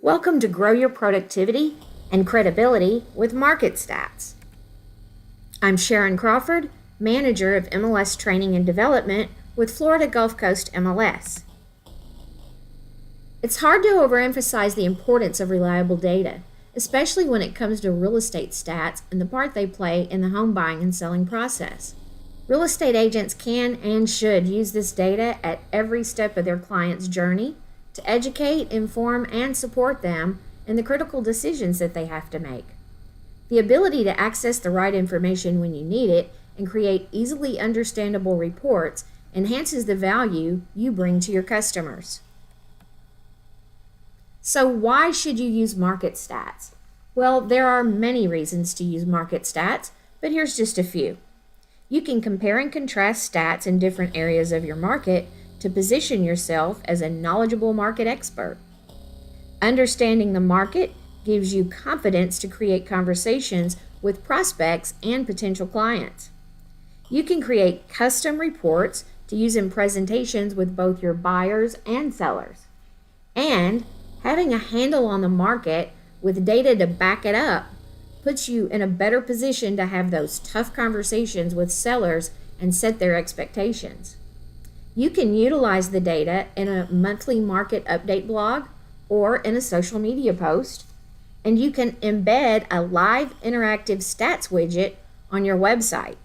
Welcome to Grow Your Productivity and Credibility with Market Stats. I'm Sharon Crawford, Manager of MLS Training and Development with Florida Gulf Coast MLS. It's hard to overemphasize the importance of reliable data, especially when it comes to real estate stats and the part they play in the home buying and selling process. Real estate agents can and should use this data at every step of their client's journey to educate, inform, and support them in the critical decisions that they have to make. The ability to access the right information when you need it and create easily understandable reports enhances the value you bring to your customers. So why should you use market stats? Well, there are many reasons to use market stats, but here's just a few. You can compare and contrast stats in different areas of your market to position yourself as a knowledgeable market expert. Understanding the market gives you confidence to create conversations with prospects and potential clients. You can create custom reports to use in presentations with both your buyers and sellers. And having a handle on the market with data to back it up puts you in a better position to have those tough conversations with sellers and set their expectations. You can utilize the data in a monthly market update blog or in a social media post, and you can embed a live interactive stats widget on your website.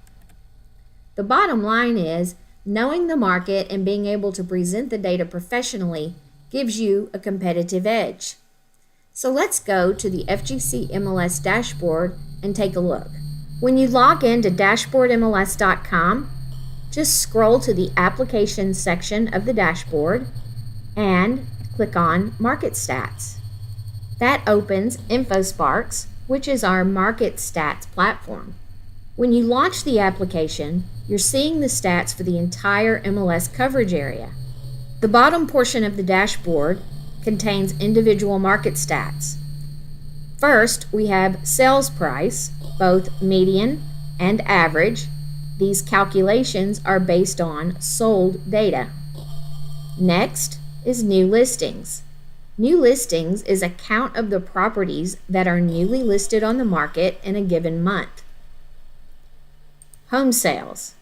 The bottom line is, knowing the market and being able to present the data professionally gives you a competitive edge. So let's go to the FGC MLS dashboard and take a look. When you log in to dashboardmls.com, just scroll to the Applications section of the dashboard and click on Market Stats. That opens InfoSparks, which is our market stats platform. When you launch the application, you're seeing the stats for the entire MLS coverage area. The bottom portion of the dashboard contains individual market stats. First, we have sales price, both median and average. These calculations are based on sold data. Next is new listings. New listings is a count of the properties that are newly listed on the market in a given month. Home sales.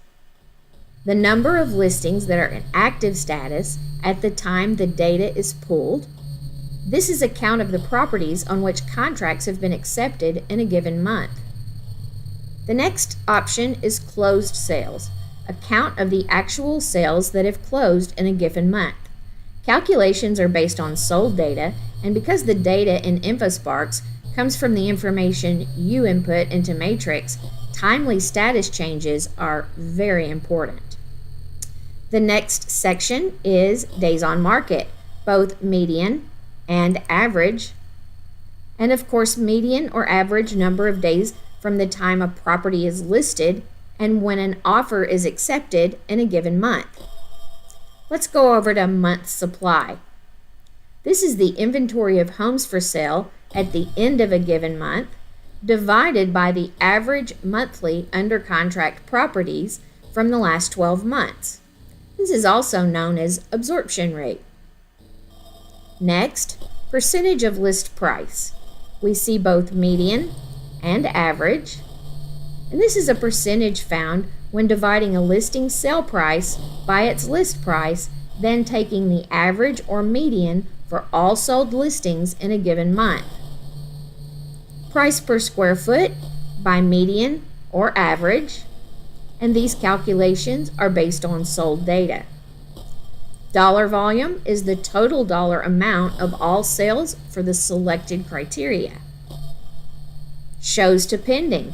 The number of listings that are in active status at the time the data is pulled. This is a count of the properties on which contracts have been accepted in a given month. The next option is closed sales, a count of the actual sales that have closed in a given month. Calculations are based on sold data, and because the data in InfoSparks comes from the information you input into Matrix, timely status changes are very important. The next section is days on market, both median and average, and of course median or average number of days from the time a property is listed and when an offer is accepted in a given month. Let's go over to month supply. This is the inventory of homes for sale at the end of a given month divided by the average monthly under contract properties from the last 12 months. This is also known as absorption rate. Next, percentage of list price. We see both median and average, and this is a percentage found when dividing a listing sale price by its list price, then taking the average or median for all sold listings in a given month. Price per square foot by median or average, and these calculations are based on sold data. Dollar volume is the total dollar amount of all sales for the selected criteria. Shows to pending.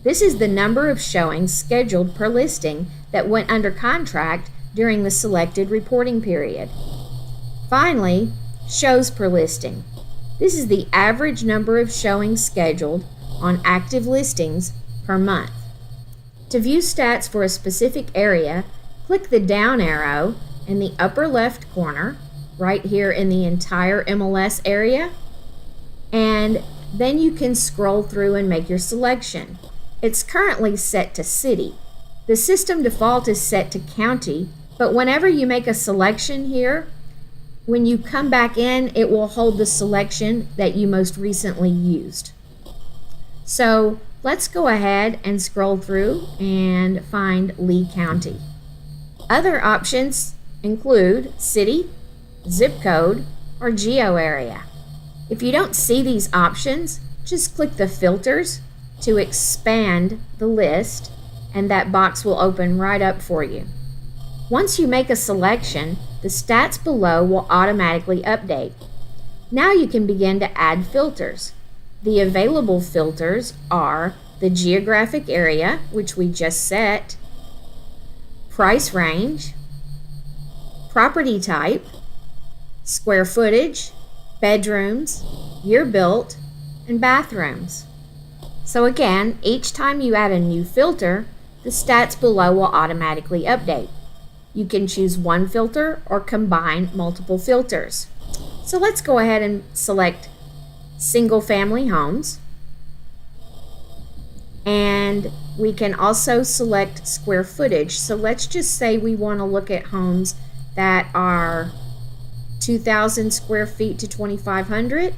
This is the number of showings scheduled per listing that went under contract during the selected reporting period. Finally, shows per listing. This is the average number of showings scheduled on active listings per month. To view stats for a specific area, click the down arrow in the upper left corner, right here in the entire MLS area, and then you can scroll through and make your selection. It's currently set to city. The system default is set to county, but whenever you make a selection here, When you come back in, it will hold the selection that you most recently used. So let's go ahead and scroll through and find Lee County. Other options include city, zip code, or geo area. If you don't see these options, just click the filters to expand the list, and that box will open right up for you. Once you make a selection, the stats below will automatically update. Now you can begin to add filters. The available filters are the geographic area, which we just set, price range, property type, square footage, bedrooms, year built, and bathrooms. So again, each time you add a new filter, the stats below will automatically update. You can choose one filter or combine multiple filters. So let's go ahead and select single family homes. And we can also select square footage. So let's just say we want to look at homes that are 2,000 square feet to 2,500,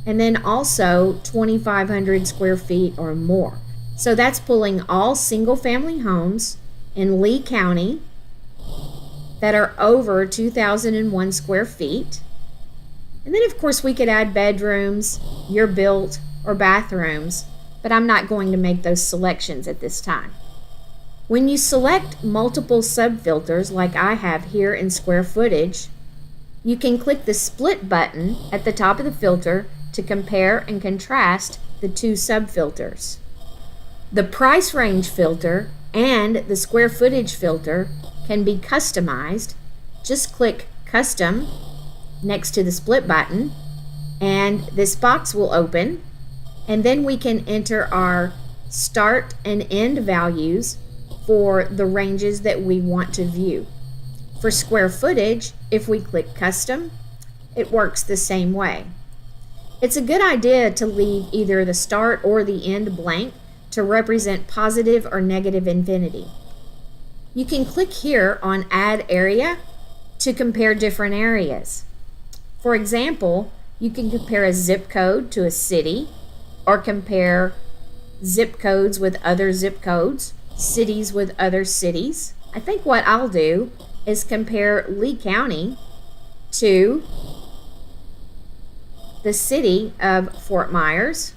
and then also 2,500 square feet or more. So that's pulling all single family homes in Lee County that are over 2,001 square feet. And then of course we could add bedrooms, year built, or bathrooms, but I'm not going to make those selections at this time. When you select multiple subfilters like I have here in square footage, you can click the split button at the top of the filter to compare and contrast the two subfilters. The price range filter and the square footage filter can be customized. Just click Custom next to the split button, and this box will open, and then we can enter our start and end values for the ranges that we want to view. For square footage, if we click Custom, it works the same way. It's a good idea to leave either the start or the end blank to represent positive or negative infinity. You can click here on Add Area to compare different areas. For example, you can compare a zip code to a city, or compare zip codes with other zip codes, cities with other cities. I think what I'll do is compare Lee County to the city of Fort Myers.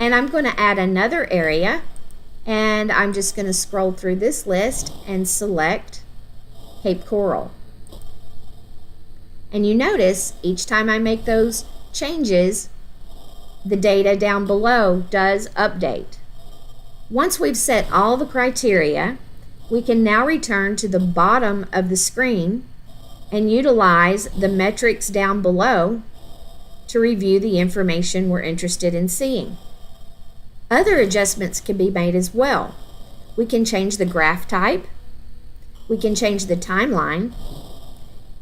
And I'm going to add another area, and I'm just going to scroll through this list and select Cape Coral. And you notice each time I make those changes, the data down below does update. Once we've set all the criteria, we can now return to the bottom of the screen and utilize the metrics down below to review the information we're interested in seeing. Other adjustments can be made as well. We can change the graph type, we can change the timeline,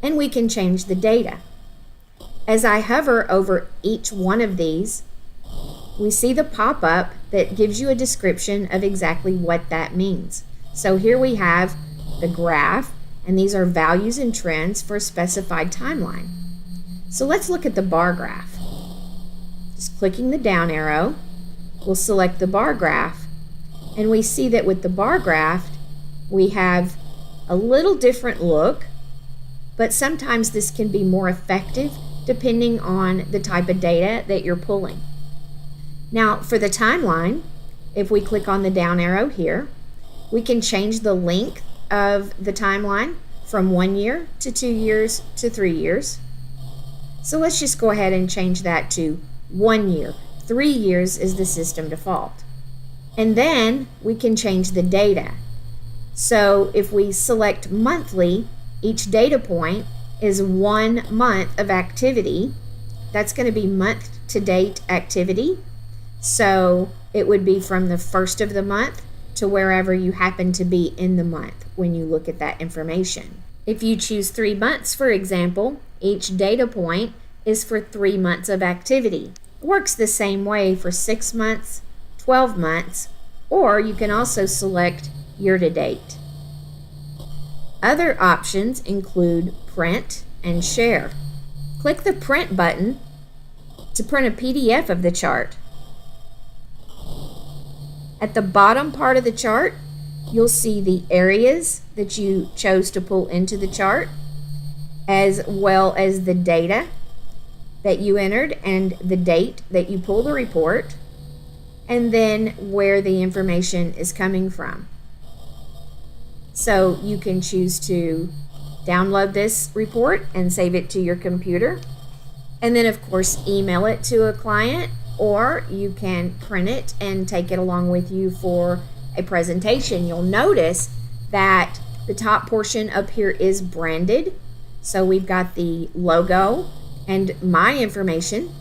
and we can change the data. As I hover over each one of these, we see the pop-up that gives you a description of exactly what that means. So here we have the graph, and these are values and trends for a specified timeline. So let's look at the bar graph. Just clicking the down arrow, we'll select the bar graph, and we see that with the bar graph, we have a little different look, but sometimes this can be more effective depending on the type of data that you're pulling. Now for the timeline, if we click on the down arrow here, we can change the length of the timeline from 1 year to 2 years to 3 years. So let's just go ahead and change that to 1 year. 3 years is the system default. And then we can change the data. So if we select monthly, each data point is 1 month of activity. That's going to be month to date activity. So it would be from the first of the month to wherever you happen to be in the month when you look at that information. If you choose 3 months, for example, each data point is for 3 months of activity. It works the same way for 6 months, 12 months, or you can also select year to date. Other options include print and share. Click the print button to print a PDF of the chart. At the bottom part of the chart, you'll see the areas that you chose to pull into the chart, as well as the data that you entered and the date that you pulled the report, and then where the information is coming from. So you can choose to download this report and save it to your computer, and then of course email it to a client, or you can print it and take it along with you for a presentation. You'll notice that the top portion up here is branded. So we've got the logo and my information.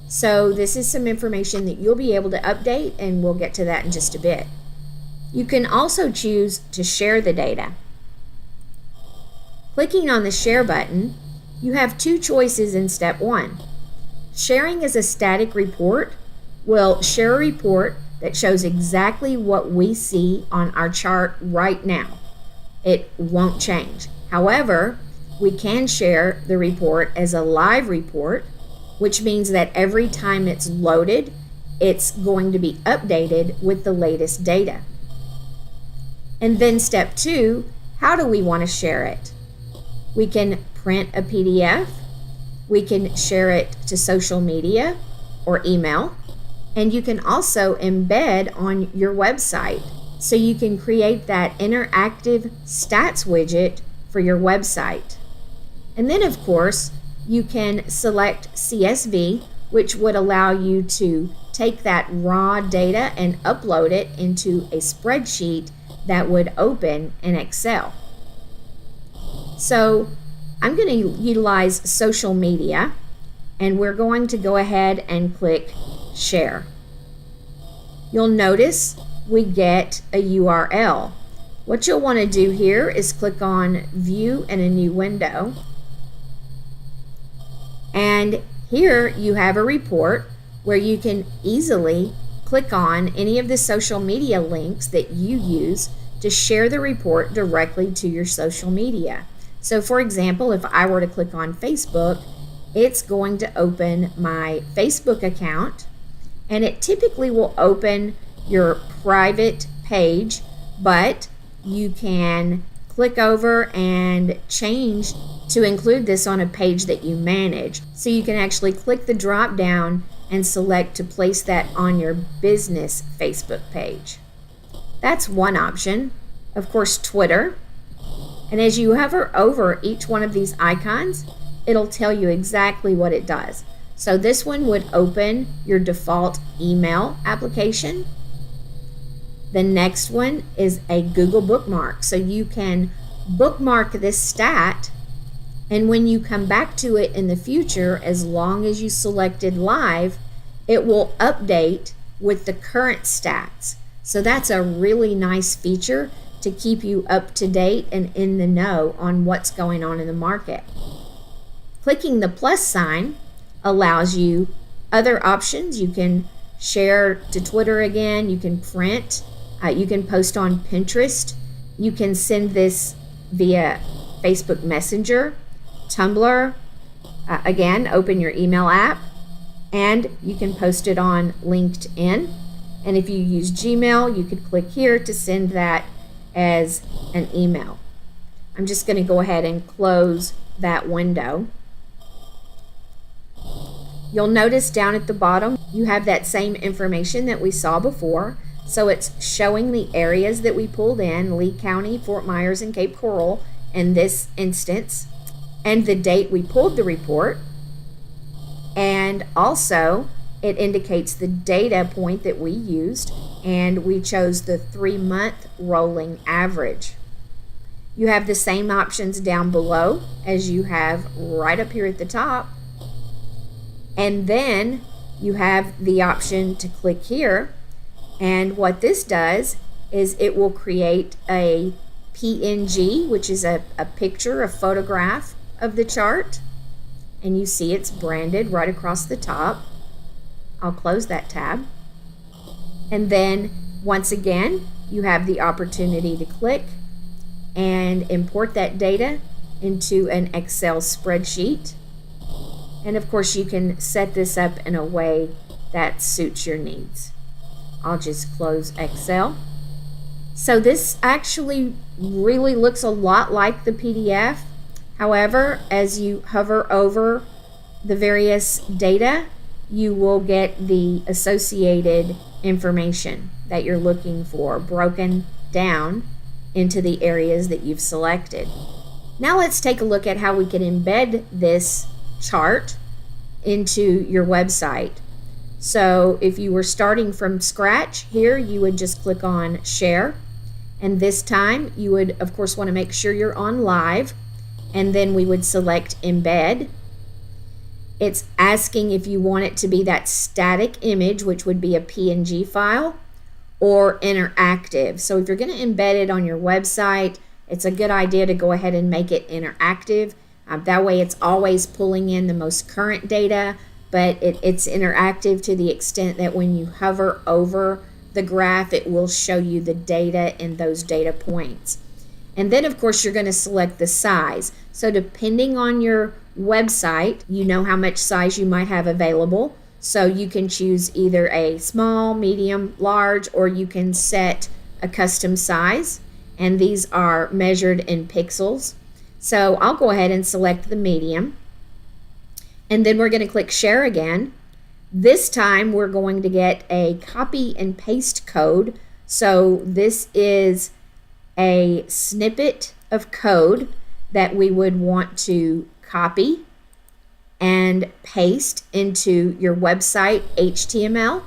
So this is some information that you'll be able to update, and we'll get to that in just a bit. You can also choose to share the data. Clicking on the share button, you have two choices in step 1. Sharing as a static report will share a report that shows exactly what we see on our chart right now. It won't change. However, we can share the report as a live report, which means that every time it's loaded, it's going to be updated with the latest data. And then step 2, how do we want to share it? We can print a PDF, we can share it to social media or email, and you can also embed on your website. So you can create that interactive stats widget for your website. And then of course, you can select CSV, which would allow you to take that raw data and upload it into a spreadsheet that would open in Excel. So I'm going to utilize social media, and we're going to go ahead and click share. You'll notice we get a URL. What you'll want to do here is click on view in a new window, and here you have a report where you can easily click on any of the social media links that you use to share the report directly to your social media. So for example, if I were to click on Facebook, it's going to open my Facebook account, and it typically will open your private page, but you can click over and change to include this on a page that you manage. So you can actually click the drop down and select to place that on your business Facebook page. That's one option. Of course, Twitter. And as you hover over each one of these icons, it'll tell you exactly what it does. So this one would open your default email application. The next one is a Google bookmark. So you can bookmark this stat, and when you come back to it in the future, as long as you selected live, it will update with the current stats. So that's a really nice feature to keep you up to date and in the know on what's going on in the market. Clicking the plus sign allows you other options. You can share to Twitter again, you can print, you can post on Pinterest, you can send this via Facebook Messenger, Tumblr, again, open your email app, and you can post it on LinkedIn. And if you use Gmail, you could click here to send that as an email. I'm just going to go ahead and close that window. You'll notice down at the bottom you have that same information that we saw before. So it's showing the areas that we pulled in, Lee County, Fort Myers, and Cape Coral in this instance, and the date we pulled the report. And also it indicates the data point that we used, and we chose the 3-month rolling average. You have the same options down below as you have right up here at the top. And then you have the option to click here, and what this does is it will create a PNG, which is a picture, a photograph of the chart, and you see it's branded right across the top. I'll close that tab. And then once again, you have the opportunity to click and import that data into an Excel spreadsheet. And of course, you can set this up in a way that suits your needs. I'll just close Excel. So this actually really looks a lot like the PDF. However, as you hover over the various data, you will get the associated information that you're looking for broken down into the areas that you've selected. Now let's take a look at how we can embed this chart into your website. So if you were starting from scratch here, you would just click on Share. And this time you would, of course, want to make sure you're on live. And then we would select Embed. It's asking if you want it to be that static image, which would be a PNG file, or interactive. So if you're going to embed it on your website, it's a good idea to go ahead and make it interactive. That way it's always pulling in the most current data, but it's interactive to the extent that when you hover over the graph, it will show you the data in those data points. And then of course you're going to select the size. So depending on your website, you know how much size you might have available. So you can choose either a small, medium, large, or you can set a custom size. And these are measured in pixels. So I'll go ahead and select the medium. And then we're going to click Share again. This time we're going to get a copy and paste code. So this is a snippet of code that we would want to copy and paste into your website HTML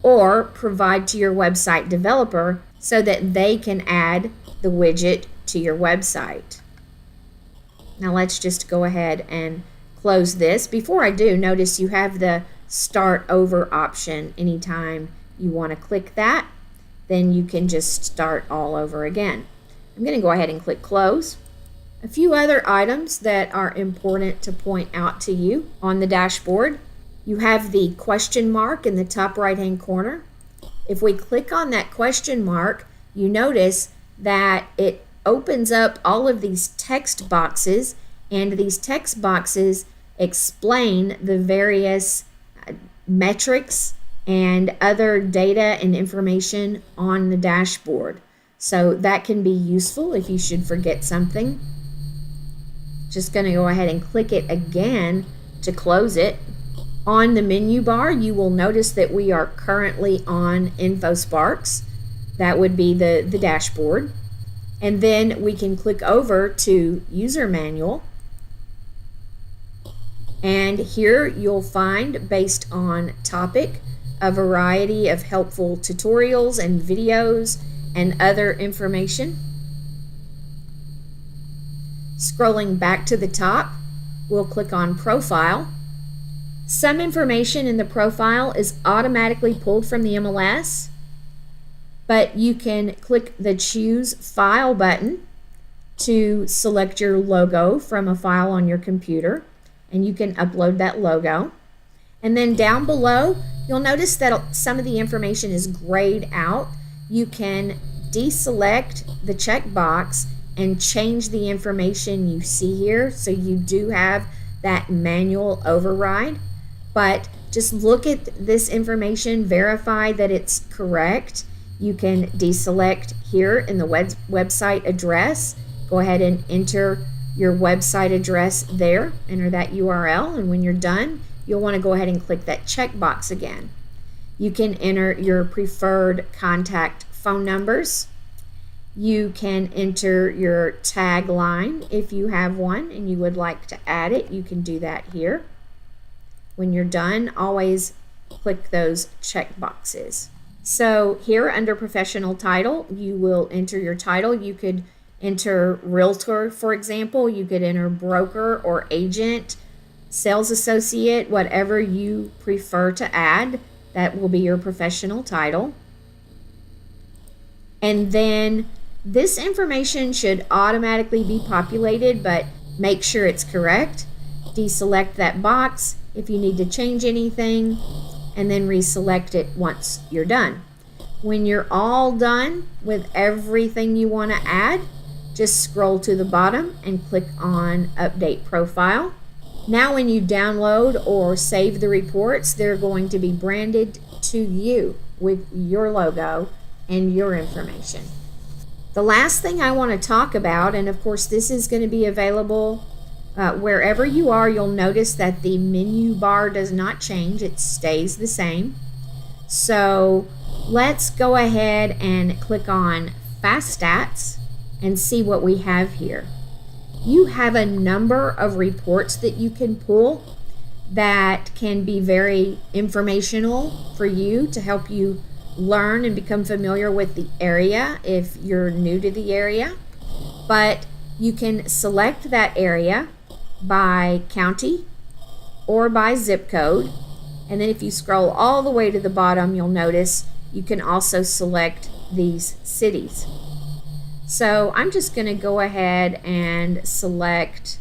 or provide to your website developer so that they can add the widget to your website. Now let's just go ahead and close this. Before I do, notice you have the Start Over option. Anytime you want to click that, then you can just start all over again. I'm going to go ahead and click Close. A few other items that are important to point out to you on the dashboard. You have the question mark in the top right hand corner. If we click on that question mark, you notice that it opens up all of these text boxes, and these text boxes explain the various metrics and other data and information on the dashboard. So that can be useful if you should forget something. Just going to go ahead and click it again to close it. On the menu bar, you will notice that we are currently on InfoSparks. That would be the dashboard. And then we can click over to User Manual. And here you'll find, based on topic, a variety of helpful tutorials and videos and other information. Scrolling back to the top, we'll click on Profile. Some information in the profile is automatically pulled from the MLS, but you can click the Choose File button to select your logo from a file on your computer, and you can upload that logo. And then down below, you'll notice that some of the information is grayed out. You can deselect the checkbox and change the information you see here, so you do have that manual override. But just look at this information, verify that it's correct. You can deselect here in the website address. Go ahead and enter your website address there, enter that URL, and when you're done, you'll want to go ahead and click that checkbox again. You can enter your preferred contact phone numbers. You can enter your tagline if you have one and you would like to add it. You can do that here. When you're done, always click those check boxes. So here under professional title, you will enter your title. You could enter realtor, for example. You could enter broker or agent, sales associate, whatever you prefer to add. That will be your professional title. And then this information should automatically be populated, but make sure it's correct. Deselect that box if you need to change anything, and then reselect it once you're done. When you're all done with everything you want to add, just scroll to the bottom and click on Update Profile. Now when you download or save the reports, they're going to be branded to you with your logo and your information. The last thing I want to talk about, and of course this is going to be available wherever you are, you'll notice that the menu bar does not change, it stays the same. So let's go ahead and click on Fast Stats and see what we have here. You have a number of reports that you can pull that can be very informational for you to help you learn and become familiar with the area if you're new to the area. But you can select that area by county or by zip code, and then if you scroll all the way to the bottom, you'll notice you can also select these cities. So I'm just going to go ahead and select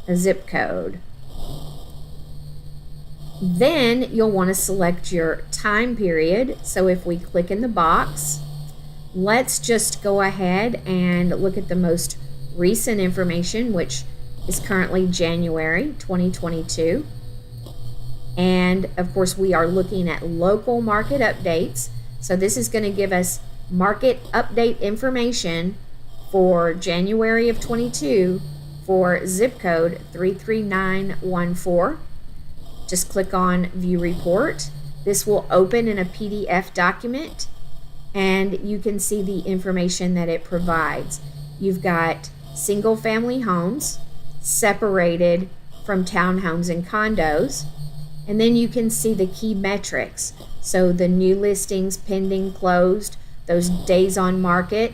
a zip code. Then you'll want to select your time period. So if we click in the box, let's just go ahead and look at the most recent information, which is currently January 2022. And of course, we are looking at local market updates. So this is going to give us market update information for January of 22 for zip code 33914. Just click on View Report. This will open in a PDF document, and you can see the information that it provides. You've got single family homes separated from townhomes and condos, and then you can see the key metrics. So the new listings, pending, closed, those days on market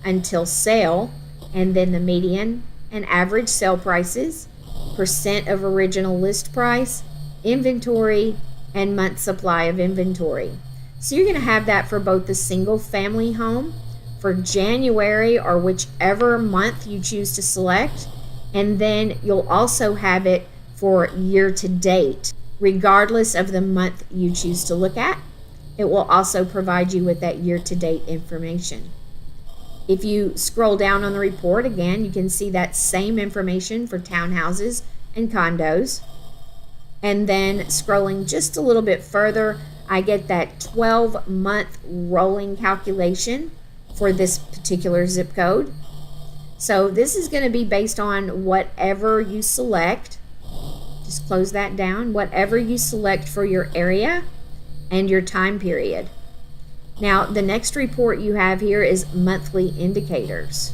until sale, and then the median and average sale prices, percent of original list price, inventory, and month supply of inventory. So you're going to have that for both the single family home for January or whichever month you choose to select, and then you'll also have it for year to date. Regardless of the month you choose to look at, it will also provide you with that year to date information. If you scroll down on the report again, you can see that same information for townhouses and condos. And then scrolling just a little bit further, I get that 12-month rolling calculation for this particular zip code. So this is going to be based on whatever you select. Just close that down. Whatever you select for your area and your time period. Now, the next report you have here is monthly indicators.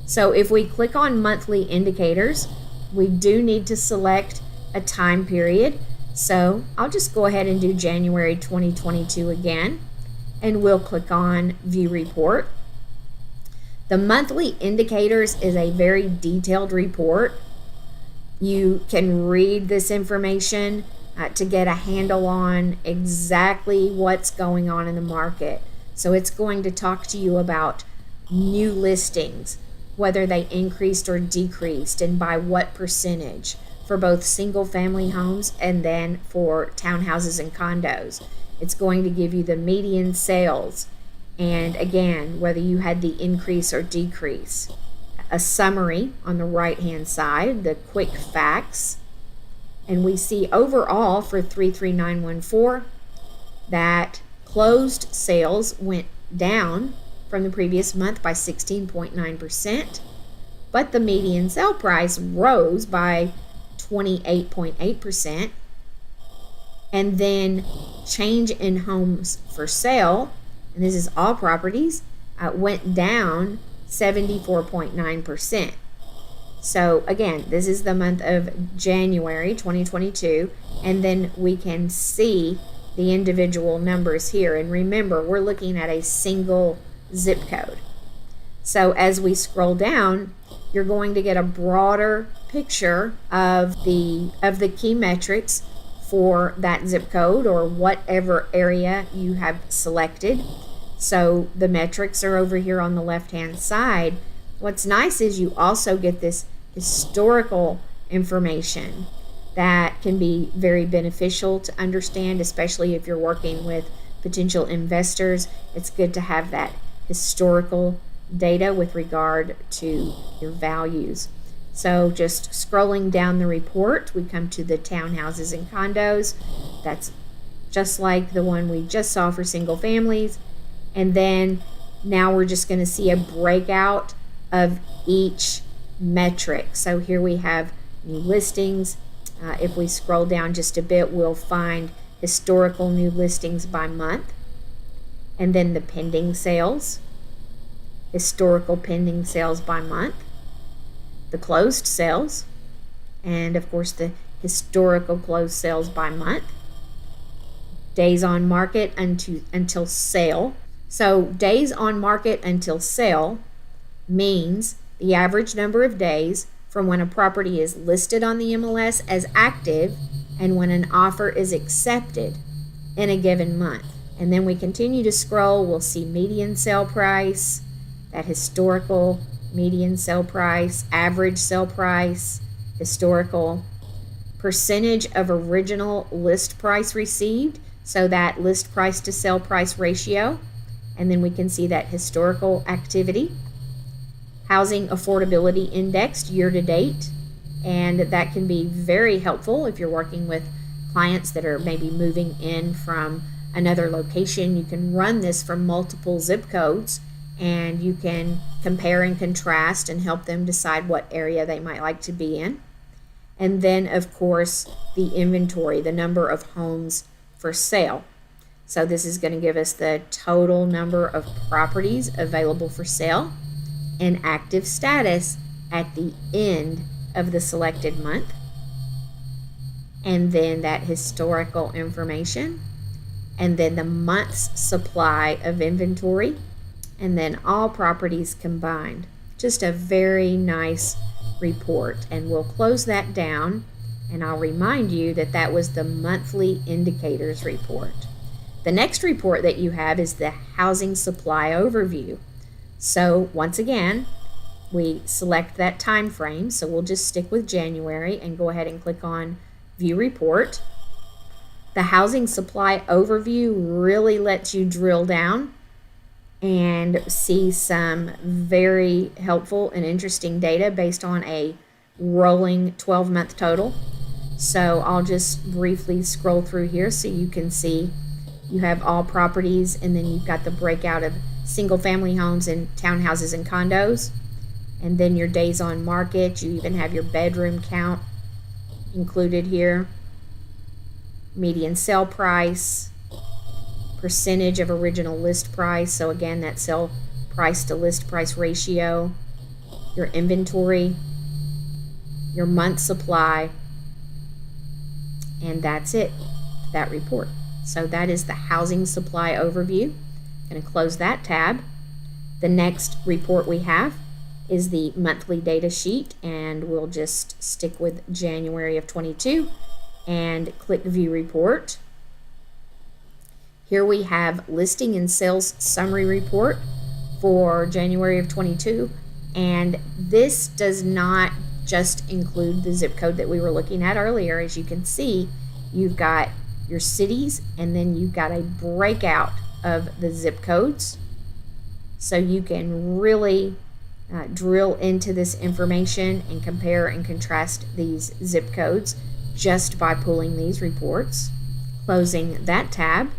So if we click on monthly indicators, we do need to select a time period. So I'll just go ahead and do January 2022 again, and we'll click on View Report. The monthly indicators is a very detailed report. You can read this information to get a handle on exactly what's going on in the market. So it's going to talk to you about new listings, whether they increased or decreased, and by what percentage for both single family homes and then for townhouses and condos. It's going to give you the median sales, and again, whether you had the increase or decrease. A summary on the right hand side, the quick facts, and we see overall for 33914 that closed sales went down from the previous month by 16.9%, but the median sale price rose by 28.8%, and then change in homes for sale, and this is all properties, went down 74.9%. So again, this is the month of January 2022, and then we can see the individual numbers here. And remember, we're looking at a single zip code. So as we scroll down, you're going to get a broader picture of the key metrics for that zip code or whatever area you have selected. So the metrics are over here on the left-hand side. What's nice is you also get this historical information that can be very beneficial to understand, especially if you're working with potential investors. It's good to have that historical data with regard to your values. So just scrolling down the report, we come to the townhouses and condos. That's just like the one we just saw for single families. And then now we're just going to see a breakout of each metric. So here we have new listings. If we scroll down just a bit, we'll find historical new listings by month, and then the pending sales, historical pending sales by month, the closed sales, and of course the historical closed sales by month, days on market until sale. So days on market until sale means the average number of days from when a property is listed on the MLS as active and when an offer is accepted in a given month. And then we continue to scroll, we'll see median sale price, that historical median sale price, average sale price, historical percentage of original list price received, so that list price to sale price ratio, and then we can see that historical activity, housing affordability indexed year to date, and that can be very helpful if you're working with clients that are maybe moving in from another location. You can run this from multiple zip codes and you can compare and contrast and help them decide what area they might like to be in. And then of course the inventory, the number of homes for sale. So this is going to give us the total number of properties available for sale and active status at the end of the selected month, and then that historical information, and then the month's supply of inventory, and then all properties combined. Just a very nice report, and we'll close that down, and I'll remind you that that was the monthly indicators report. The next report that you have is the housing supply overview. So once again, we select that time frame, so we'll just stick with January and go ahead and click on View Report. The housing supply overview really lets you drill down and see some very helpful and interesting data based on a rolling 12-month total. So I'll just briefly scroll through here so you can see you have all properties, and then you've got the breakout of single family homes and townhouses and condos, and then your days on market. You even have your bedroom count included here, median sale price, percentage of original list price, so again that sale price to list price ratio, your inventory, your month supply, and that's it, that report. So that is the housing supply overview. I'm going to close that tab. The next report we have is the monthly data sheet, and we'll just stick with January of 22 and click View Report. Here we have listing and sales summary report for January of 22, and this does not just include the zip code that we were looking at earlier. As you can see, you've got your cities, and then you've got a breakout of the zip codes, so you can really drill into this information and compare and contrast these zip codes just by pulling these reports. Closing that tab.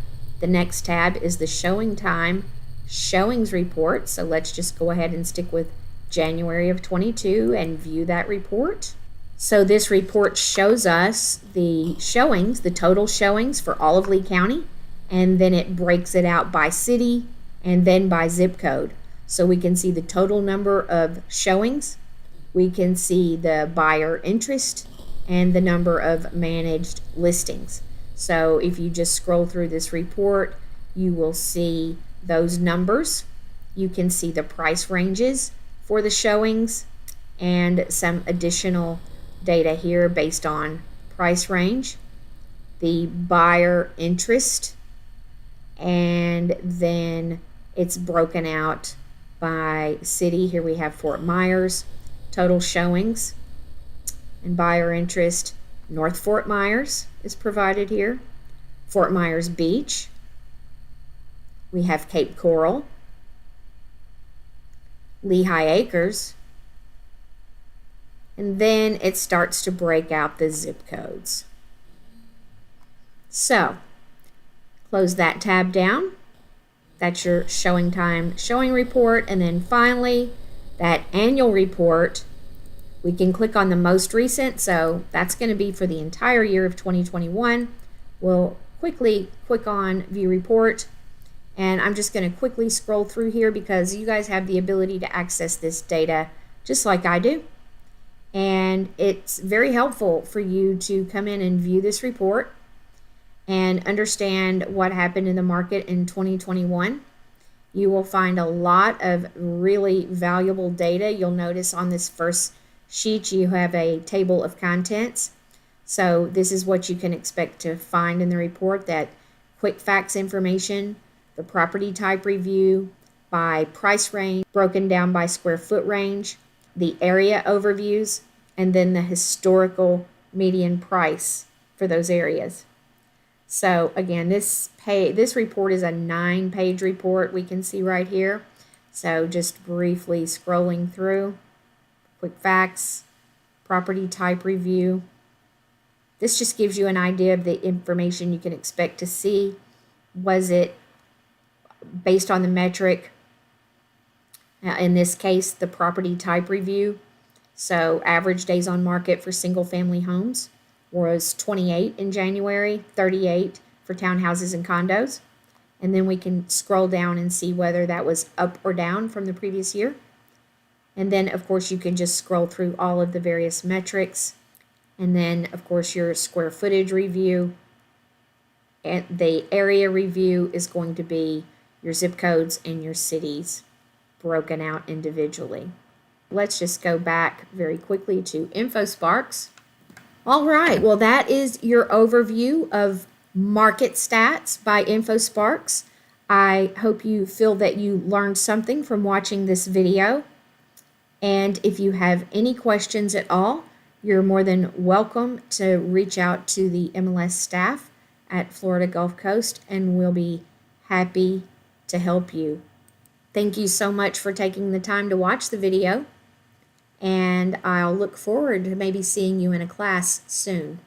The next tab is the showing time showings report, so let's just go ahead and stick with January of 22 and view that report. So this report shows us the showings, the total showings for all of Lee County, and then it breaks it out by city and then by zip code. So we can see the total number of showings, we can see the buyer interest, and the number of managed listings. So if you just scroll through this report, you will see those numbers. You can see the price ranges for the showings and some additional data here based on price range, the buyer interest, and then it's broken out by city. Here we have Fort Myers, total showings and buyer interest. North Fort Myers is provided here. Fort Myers Beach. We have Cape Coral. Lehigh Acres, and then it starts to break out the zip codes. So, close that tab down. That's your showing time showing report. And then finally, that annual report, we can click on the most recent. So that's going to be for the entire year of 2021. We'll quickly click on view report. And I'm just going to quickly scroll through here because you guys have the ability to access this data just like I do. And it's very helpful for you to come in and view this report and understand what happened in the market in 2021. You will find a lot of really valuable data. You'll notice on this first sheet you have a table of contents. So this is what you can expect to find in the report: that quick facts information, the property type review by price range, broken down by square foot range, the area overviews, and then the historical median price for those areas. So again, this report is a 9-page report we can see right here. So just briefly scrolling through, quick facts, property type review. This just gives you an idea of the information you can expect to see. Was it based on the metric, in this case, the property type review? So average days on market for single family homes was 28 in January, 38 for townhouses and condos. And then we can scroll down and see whether that was up or down from the previous year. And then, of course, you can just scroll through all of the various metrics. And then, of course, your square footage review. And the area review is going to be your zip codes and your cities broken out individually. Let's just go back very quickly to InfoSparks. All right, well, that is your overview of market stats by InfoSparks. I hope you feel that you learned something from watching this video. And if you have any questions at all, you're more than welcome to reach out to the MLS staff at Florida Gulf Coast, and we'll be happy to help you. Thank you so much for taking the time to watch the video, and I'll look forward to maybe seeing you in a class soon.